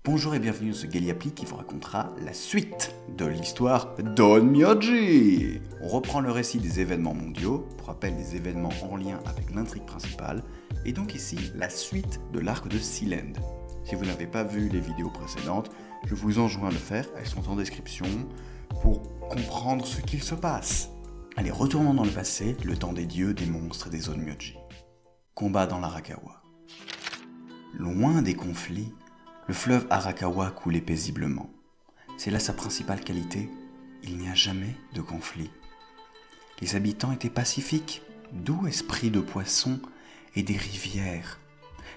Bonjour et bienvenue dans ce Galiapli qui vous racontera la suite de l'histoire d'Onmyoji. On reprend le récit des événements mondiaux, pour rappel des événements en lien avec l'intrigue principale, et donc ici la suite de l'arc de Sealand. Si vous n'avez pas vu les vidéos précédentes, je vous enjoins à le faire, elles sont en description, pour comprendre ce qu'il se passe. Allez, retournons dans le passé, le temps des dieux, des monstres et des Onmyoji. Combat dans l'Arakawa. Loin des conflits, le fleuve Arakawa coulait paisiblement. C'est là sa principale qualité, il n'y a jamais de conflit. Les habitants étaient pacifiques, doux esprits de poissons et des rivières.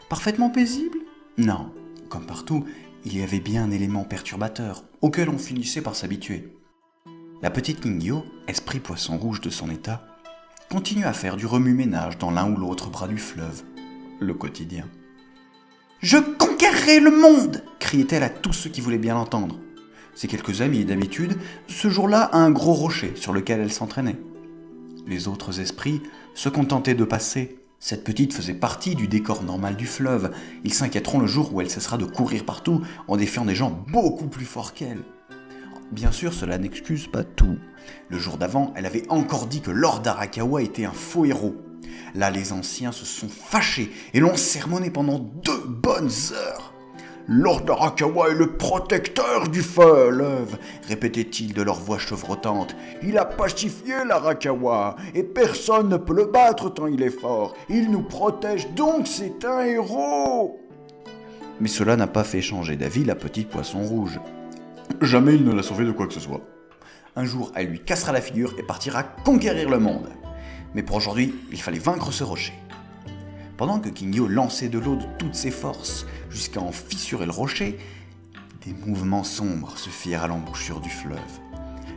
Parfaitement paisibles ? Non, comme partout, il y avait bien un élément perturbateur, auquel on finissait par s'habituer. La petite Ningyo, esprit poisson rouge de son état, continue à faire du remue-ménage dans l'un ou l'autre bras du fleuve, le quotidien. « Je conquerrai le monde !» criait-elle à tous ceux qui voulaient bien l'entendre. Ses quelques amis, d'habitude, ce jour-là à un gros rocher sur lequel elle s'entraînait. Les autres esprits se contentaient de passer. Cette petite faisait partie du décor normal du fleuve. Ils s'inquiéteront le jour où elle cessera de courir partout en défiant des gens beaucoup plus forts qu'elle. Bien sûr, cela n'excuse pas tout. Le jour d'avant, elle avait encore dit que Lord Arakawa était un faux héros. Là, les anciens se sont fâchés et l'ont sermonné pendant 2 bonnes heures. « Lord Arakawa est le protecteur du fleuve !» répétaient-ils de leur voix chevrotante. « Il a pacifié l'Arakawa et personne ne peut le battre tant il est fort. Il nous protège donc c'est un héros !» Mais cela n'a pas fait changer d'avis la petite poisson rouge. Jamais il ne l'a sauvé de quoi que ce soit. Un jour, elle lui cassera la figure et partira conquérir le monde. Mais pour aujourd'hui, il fallait vaincre ce rocher. Pendant que Kingyo lançait de l'eau de toutes ses forces jusqu'à en fissurer le rocher, des mouvements sombres se firent à l'embouchure du fleuve.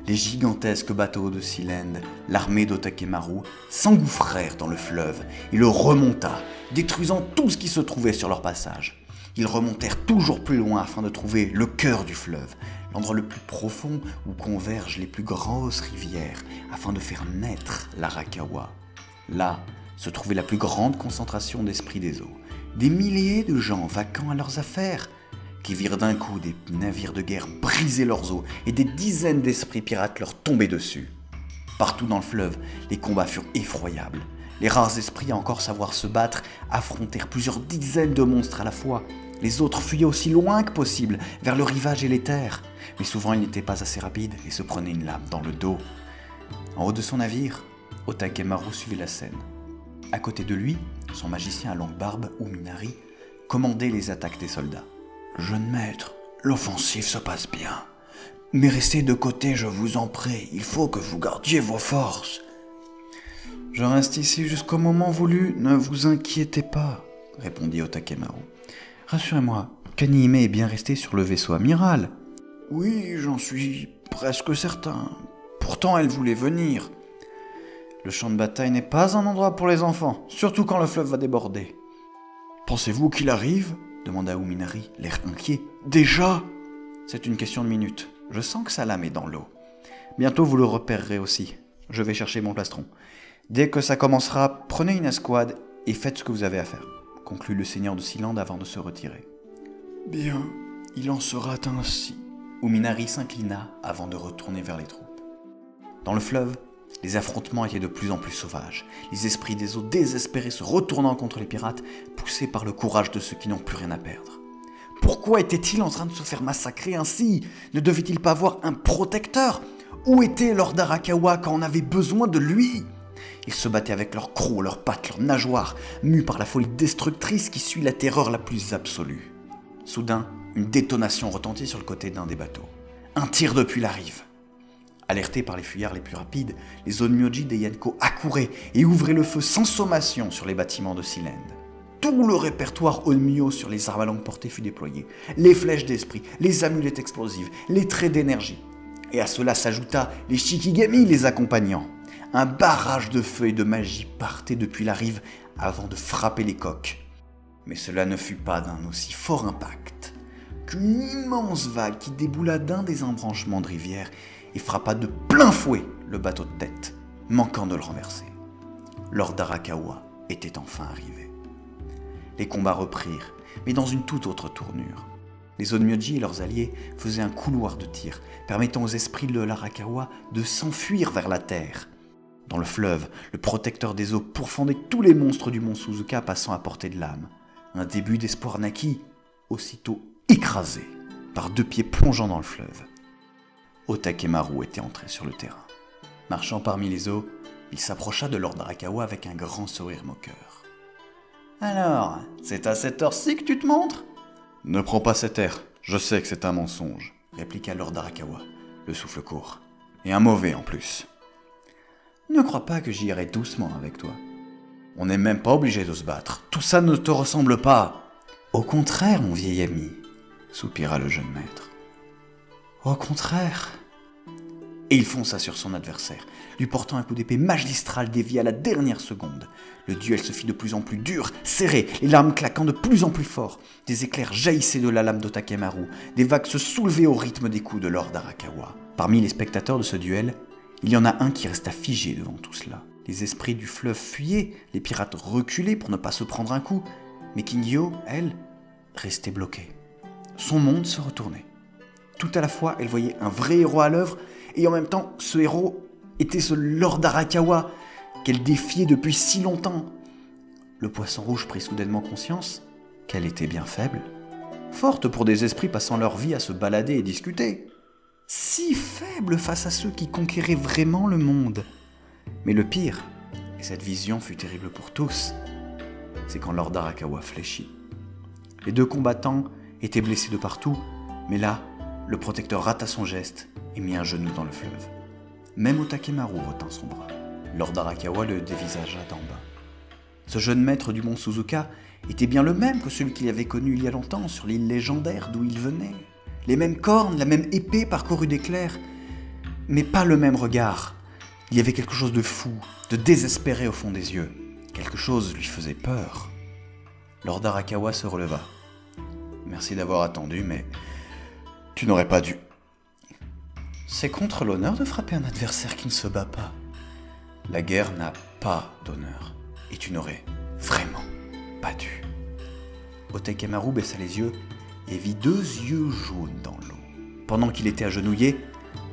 Les gigantesques bateaux de Sealand, l'armée d'Otakemaru, s'engouffrèrent dans le fleuve et le remonta, détruisant tout ce qui se trouvait sur leur passage. Ils remontèrent toujours plus loin afin de trouver le cœur du fleuve, l'endroit le plus profond où convergent les plus grosses rivières, afin de faire naître l'Arakawa. Là se trouvait la plus grande concentration d'esprits des eaux. Des milliers de gens vaquant à leurs affaires, qui virent d'un coup des navires de guerre briser leurs eaux et des dizaines d'esprits pirates leur tomber dessus. Partout dans le fleuve, les combats furent effroyables. Les rares esprits à encore savoir se battre affrontèrent plusieurs dizaines de monstres à la fois. Les autres fuyaient aussi loin que possible, vers le rivage et les terres. Mais souvent ils n'étaient pas assez rapides et se prenaient une lame dans le dos. En haut de son navire, Otakemaru suivait la scène. À côté de lui, son magicien à longue barbe, Uminari, commandait les attaques des soldats. « Jeune maître, l'offensive se passe bien. Mais restez de côté, je vous en prie, il faut que vous gardiez vos forces. »« Je reste ici jusqu'au moment voulu, ne vous inquiétez pas, » répondit Otakemaru. « Rassurez-moi, Kanihime est bien resté sur le vaisseau amiral. »« Oui, j'en suis presque certain. Pourtant, elle voulait venir. » Le champ de bataille n'est pas un endroit pour les enfants, surtout quand le fleuve va déborder. « Pensez-vous qu'il arrive ?» demanda Uminari, l'air inquiet. « Déjà ?» C'est une question de minutes. Je sens que sa lame est dans l'eau. Bientôt vous le repérerez aussi. Je vais chercher mon plastron. Dès que ça commencera, prenez une escouade et faites ce que vous avez à faire, conclut le seigneur de Sealand avant de se retirer. Bien, il en sera ainsi. Uminari s'inclina avant de retourner vers les troupes. Dans le fleuve, les affrontements étaient de plus en plus sauvages, les esprits des eaux désespérés se retournant contre les pirates, poussés par le courage de ceux qui n'ont plus rien à perdre. Pourquoi était-il en train de se faire massacrer ainsi ? Ne devait-il pas avoir un protecteur ? Où était Lord Arakawa quand on avait besoin de lui ? Ils se battaient avec leurs crocs, leurs pattes, leurs nageoires, mus par la folie destructrice qui suit la terreur la plus absolue. Soudain, une détonation retentit sur le côté d'un des bateaux. Un tir depuis la rive. Alertés par les fuyards les plus rapides, les Onmyoji des Yanko accouraient et ouvraient le feu sans sommation sur les bâtiments de Sealand. Tout le répertoire Onmyo sur les armes à longue portée fut déployé. Les flèches d'esprit, les amulettes explosives, les traits d'énergie. Et à cela s'ajouta les Shikigami les accompagnant. Un barrage de feu et de magie partait depuis la rive avant de frapper les coques. Mais cela ne fut pas d'un aussi fort impact qu'une immense vague qui déboula d'un des embranchements de rivière et frappa de plein fouet le bateau de tête, manquant de le renverser. Lord Arakawa était enfin arrivé. Les combats reprirent, mais dans une toute autre tournure. Les Onmyoji et leurs alliés faisaient un couloir de tir, permettant aux esprits de l'Arakawa de s'enfuir vers la terre. Dans le fleuve, le protecteur des eaux pourfendait tous les monstres du mont Suzuka passant à portée de lame. Un début d'espoir naquit, aussitôt écrasé par 2 pieds plongeant dans le fleuve. Otakemaru était entré sur le terrain. Marchant parmi les eaux, il s'approcha de Lord Arakawa avec un grand sourire moqueur. « Alors, c'est à cette heure-ci que tu te montres ?»« Ne prends pas cet air, je sais que c'est un mensonge, » répliqua Lord Arakawa, le souffle court. « Et un mauvais en plus. »« Ne crois pas que j'irai doucement avec toi. On n'est même pas obligé de se battre, tout ça ne te ressemble pas. »« Au contraire, mon vieil ami, » soupira le jeune maître. « Au contraire. » Et il fonça sur son adversaire, lui portant un coup d'épée magistral dévié à la dernière seconde. Le duel se fit de plus en plus dur, serré, les lames claquant de plus en plus fort. Des éclairs jaillissaient de la lame d'Otakemaru, des vagues se soulevaient au rythme des coups de Lord Arakawa. Parmi les spectateurs de ce duel, il y en a un qui resta figé devant tout cela. Les esprits du fleuve fuyaient, les pirates reculaient pour ne pas se prendre un coup, mais Kingyo, elle, restait bloquée. Son monde se retournait. Tout à la fois, elle voyait un vrai héros à l'œuvre, et en même temps, ce héros était ce Lord Arakawa qu'elle défiait depuis si longtemps. Le poisson rouge prit soudainement conscience qu'elle était bien faible, forte pour des esprits passant leur vie à se balader et discuter. Si faible face à ceux qui conquéraient vraiment le monde. Mais le pire, et cette vision fut terrible pour tous, c'est quand Lord Arakawa fléchit. Les 2 combattants étaient blessés de partout, mais là, le protecteur rata son geste et mit un genou dans le fleuve. Même Otakemaru retint son bras. Lord Arakawa le dévisagea d'en bas. Ce jeune maître du mont Suzuka était bien le même que celui qu'il avait connu il y a longtemps sur l'île légendaire d'où il venait. Les mêmes cornes, la même épée parcourue d'éclairs, mais pas le même regard. Il y avait quelque chose de fou, de désespéré au fond des yeux. Quelque chose lui faisait peur. Lord Arakawa se releva. « Merci d'avoir attendu, mais tu n'aurais pas dû. » C'est contre l'honneur de frapper un adversaire qui ne se bat pas. La guerre n'a pas d'honneur, et tu n'aurais vraiment pas dû. Otakemaru baissa les yeux et vit 2 yeux jaunes dans l'eau. Pendant qu'il était agenouillé,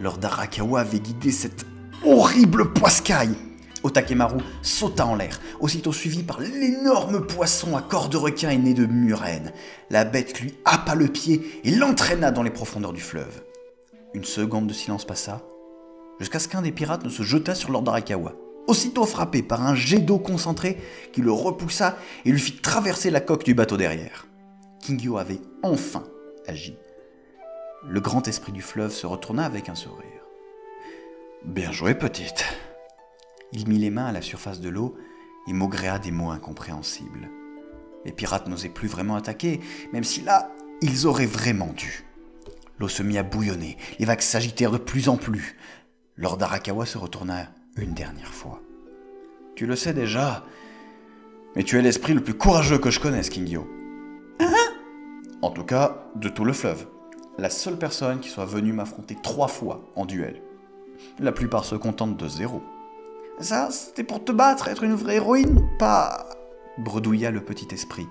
Lord Arakawa avait guidé cette horrible poiscaille. Otakemaru sauta en l'air, aussitôt suivi par l'énorme poisson à corps de requin et nez de murène. La bête lui happa le pied et l'entraîna dans les profondeurs du fleuve. Une seconde de silence passa, jusqu'à ce qu'un des pirates ne se jetât sur Lord Arakawa, aussitôt frappé par un jet d'eau concentré qui le repoussa et lui fit traverser la coque du bateau derrière. Kingyo avait enfin agi. Le grand esprit du fleuve se retourna avec un sourire. « Bien joué, petite !» Il mit les mains à la surface de l'eau et maugréa des mots incompréhensibles. Les pirates n'osaient plus vraiment attaquer, même si là, ils auraient vraiment dû. L'eau se mit à bouillonner, les vagues s'agitèrent de plus en plus. Lord Arakawa se retourna une dernière fois. « Tu le sais déjà, mais tu es l'esprit le plus courageux que je connaisse, Kingyo. En tout cas, de tout le fleuve. La seule personne qui soit venue m'affronter 3 fois en duel. La plupart se contentent de 0. Ça, c'était pour te battre, être une vraie héroïne, pas... » bredouilla le petit esprit.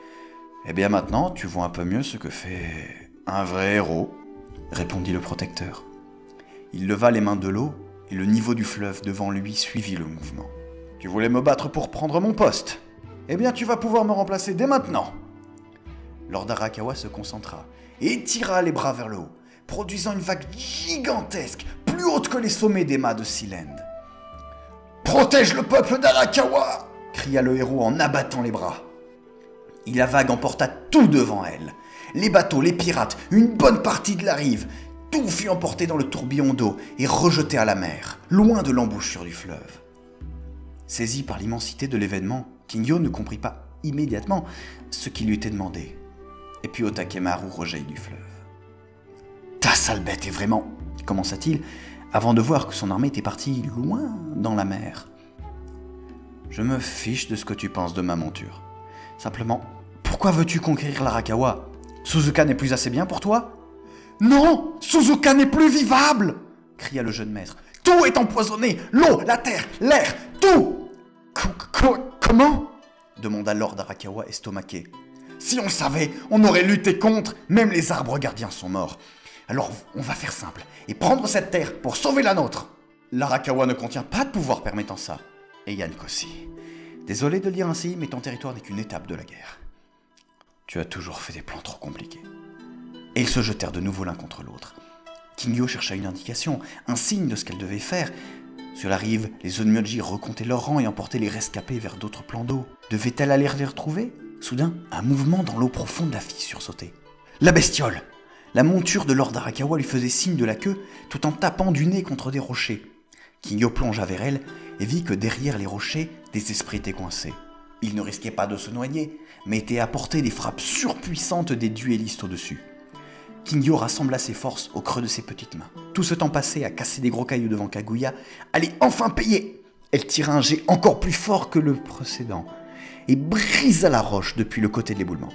« Eh bien maintenant, tu vois un peu mieux ce que fait un vrai héros, » répondit le protecteur. Il leva les mains de l'eau, et le niveau du fleuve devant lui suivit le mouvement. « Tu voulais me battre pour prendre mon poste. Eh bien, tu vas pouvoir me remplacer dès maintenant. » Lord Arakawa se concentra et tira les bras vers le haut, produisant une vague gigantesque, plus haute que les sommets des mâts de Sealand. « Protège le peuple d'Arakawa !» cria le héros en abattant les bras. Et la vague emporta tout devant elle. Les bateaux, les pirates, une bonne partie de la rive, tout fut emporté dans le tourbillon d'eau et rejeté à la mer, loin de l'embouchure du fleuve. Saisi par l'immensité de l'événement, Kingyo ne comprit pas immédiatement ce qui lui était demandé. Et puis Otakemaru rejaillit du fleuve. « Ta sale bête est vraiment... » commença-t-il, avant de voir que son armée était partie loin dans la mer. « Je me fiche de ce que tu penses de ma monture. Simplement, pourquoi veux-tu conquérir l'Arakawa ? Suzuka n'est plus assez bien pour toi ? » « Non, Suzuka n'est plus vivable !» cria le jeune maître. « Tout est empoisonné, l'eau, la terre, l'air, tout !» « Comment ?» demanda Lord Arakawa estomaqué. « Si on le savait, on aurait lutté contre, même les arbres gardiens sont morts. Alors on va faire simple, et prendre cette terre pour sauver la nôtre. L'Arakawa ne contient pas de pouvoir permettant ça. Et Yank aussi. Désolé de le dire ainsi, mais ton territoire n'est qu'une étape de la guerre. Tu as toujours fait des plans trop compliqués. Et ils se jetèrent de nouveau l'un contre l'autre. Kingyo chercha une indication, un signe de ce qu'elle devait faire. Sur la rive, les Onmyoji recomptaient leurs rangs et emportaient les rescapés vers d'autres plans d'eau. Devait-elle aller les retrouver ? Soudain, un mouvement dans l'eau profonde la fit sursauter. La bestiole ! La monture de Lord Arakawa lui faisait signe de la queue tout en tapant du nez contre des rochers. Kingyo plongea vers elle et vit que derrière les rochers, des esprits étaient coincés. Ils ne risquaient pas de se noyer, mais étaient à portée des frappes surpuissantes des duellistes au-dessus. Kingyo rassembla ses forces au creux de ses petites mains. Tout ce temps passé à casser des gros cailloux devant Kaguya allait enfin payer. Elle tira un jet encore plus fort que le précédent et brisa la roche depuis le côté de l'éboulement.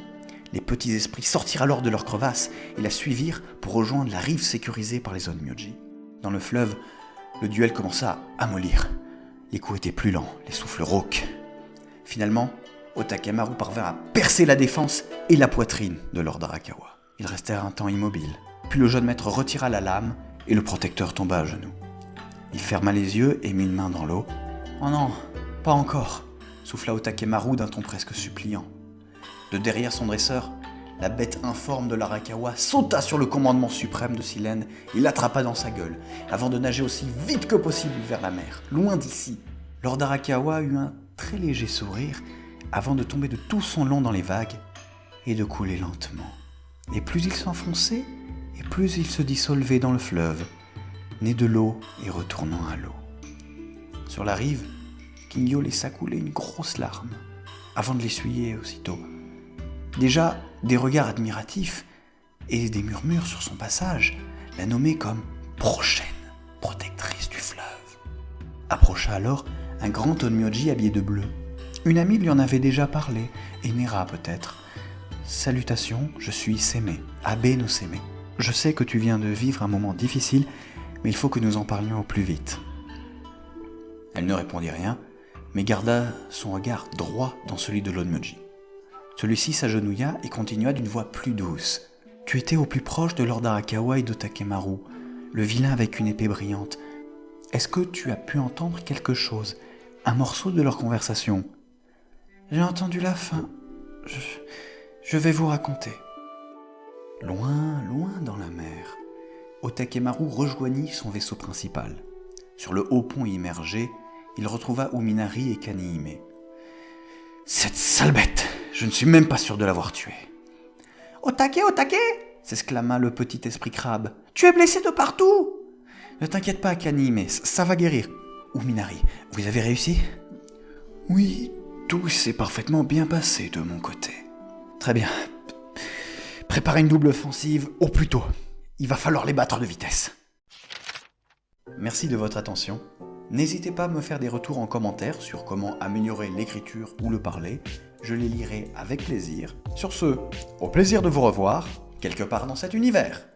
Les petits esprits sortirent alors de leur crevasse et la suivirent pour rejoindre la rive sécurisée par les Onmyoji. Dans le fleuve, le duel commença à mollir. Les coups étaient plus lents, les souffles rauques. Finalement, Otakemaru parvint à percer la défense et la poitrine de Lord Arakawa. Ils restèrent un temps immobiles. Puis le jeune maître retira la lame et le protecteur tomba à genoux. Il ferma les yeux et mit une main dans l'eau. « Oh non, pas encore !» souffla Otakemaru d'un ton presque suppliant. De derrière son dresseur, la bête informe de l'Arakawa sauta sur le commandement suprême de Silène et l'attrapa dans sa gueule, avant de nager aussi vite que possible vers la mer, loin d'ici. Lord Arakawa eut un très léger sourire avant de tomber de tout son long dans les vagues et de couler lentement. Et plus il s'enfonçait, et plus il se dissolvait dans le fleuve, né de l'eau et retournant à l'eau. Sur la rive, Kingyo laissa couler une grosse larme, avant de l'essuyer aussitôt. Déjà, des regards admiratifs et des murmures sur son passage la nommaient comme prochaine protectrice du fleuve. Approcha alors un grand Onmyoji habillé de bleu. Une amie lui en avait déjà parlé, et Nera peut-être. « Salutations, je suis Seme, Abe no Seme. Je sais que tu viens de vivre un moment difficile, mais il faut que nous en parlions au plus vite. » Elle ne répondit rien, mais garda son regard droit dans celui de l'Onmyoji. Celui-ci s'agenouilla et continua d'une voix plus douce. « Tu étais au plus proche de Lord Arakawa et d'Otakemaru, le vilain avec une épée brillante. Est-ce que tu as pu entendre quelque chose, un morceau de leur conversation ?»« J'ai entendu la fin. Je vais vous raconter. » Loin, loin dans la mer, Otakemaru rejoignit son vaisseau principal. Sur le haut pont immergé, il retrouva Uminari et Kanihime. « Cette sale bête! Je ne suis même pas sûr de l'avoir tuée. »« Otake, Otake !» s'exclama le petit esprit crabe. « Tu es blessé de partout !»« Ne t'inquiète pas, Kanihime, ça va guérir. »« Uminari, vous avez réussi ?»« Oui, tout s'est parfaitement bien passé de mon côté. »« Très bien. Préparez une double offensive au plus tôt. Il va falloir les battre de vitesse. » Merci de votre attention. N'hésitez pas à me faire des retours en commentaire sur comment améliorer l'écriture ou le parler. Je les lirai avec plaisir. Sur ce, au plaisir de vous revoir, quelque part dans cet univers.